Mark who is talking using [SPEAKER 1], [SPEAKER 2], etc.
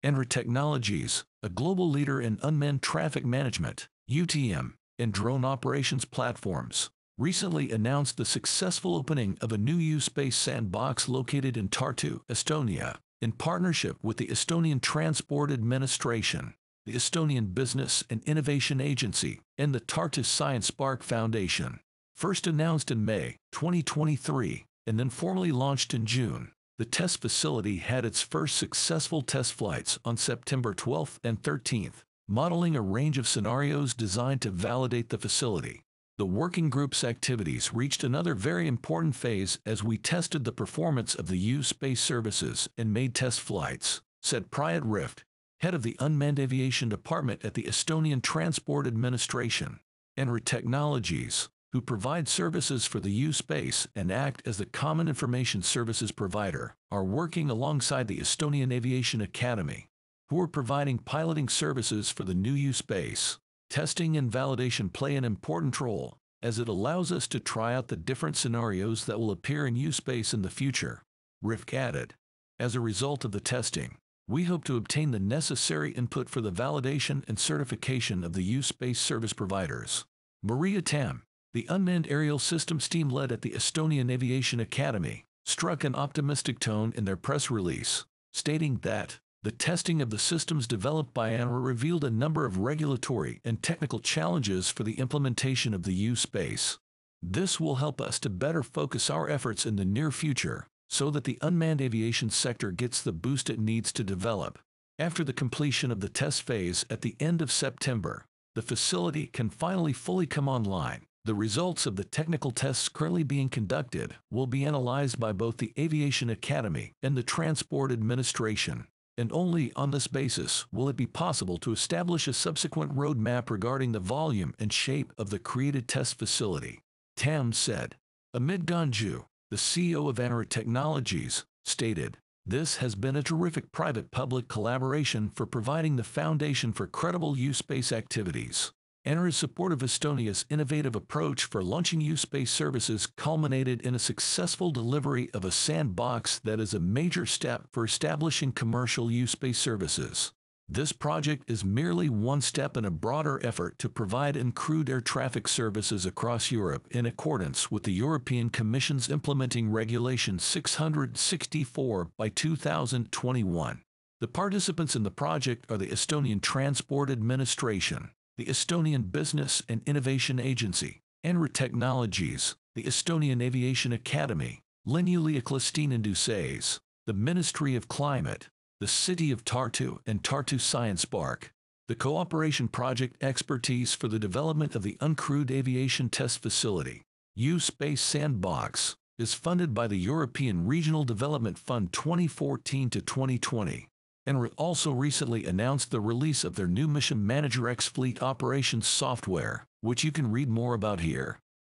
[SPEAKER 1] ANRA Technologies, a global leader in unmanned traffic management, UTM, and drone operations platforms, recently announced the successful opening of a new U-Space Sandbox located in Tartu, Estonia, in partnership with the Estonian Transport Administration, the Estonian Business and Innovation Agency, and the Tartu Science Park Foundation. First announced in May 2023 and then formally launched in June, the test facility had its first successful test flights on September 12th and 13th, modeling a range of scenarios designed to validate the facility. The working group's activities reached another very important phase as we tested the performance of the U-Space services and made test flights, said Priyat Rift, head of the Unmanned Aviation Department at the Estonian Transport Administration. ANRA Technologies, who provide services for the U-Space and act as the common information services provider, are working alongside the Estonian Aviation Academy, who are providing piloting services for the new U-Space. Testing and validation play an important role, as it allows us to try out the different scenarios that will appear in U-Space in the future, Rifk added. As a result of the testing, we hope to obtain the necessary input for the validation and certification of the U-Space service providers. Maria Tam, the unmanned aerial systems team led at the Estonian Aviation Academy, struck an optimistic tone in their press release, stating that the testing of the systems developed by ANRA revealed a number of regulatory and technical challenges for the implementation of the U-Space. This will help us to better focus our efforts in the near future, so that the unmanned aviation sector gets the boost it needs to develop. After the completion of the test phase at the end of September, the facility can finally fully come online. The results of the technical tests currently being conducted will be analyzed by both the Aviation Academy and the Transport Administration, and only on this basis will it be possible to establish a subsequent roadmap regarding the volume and shape of the created test facility, Tam said. Amit Ganju, the CEO of ANRA Technologies, stated, "This has been a terrific private-public collaboration for providing the foundation for credible U-Space activities. ANRA's support of Estonia's innovative approach for launching U-Space services culminated in a successful delivery of a sandbox that is a major step for establishing commercial U-Space services. This project is merely one step in a broader effort to provide uncrewed air traffic services across Europe in accordance with the European Commission's implementing Regulation 664 by 2021. The participants in the project are the Estonian Transport Administration, the Estonian Business and Innovation Agency, ANRA Technologies, the Estonian Aviation Academy, Lennuliiklustinenduses, the Ministry of Climate, the City of Tartu and Tartu Science Park. The cooperation project expertise for the development of the uncrewed aviation test facility, U-Space Sandbox, is funded by the European Regional Development Fund 2014 to 2020. ANRA also recently announced the release of their new Mission Manager X Fleet Operations software, which you can read more about here.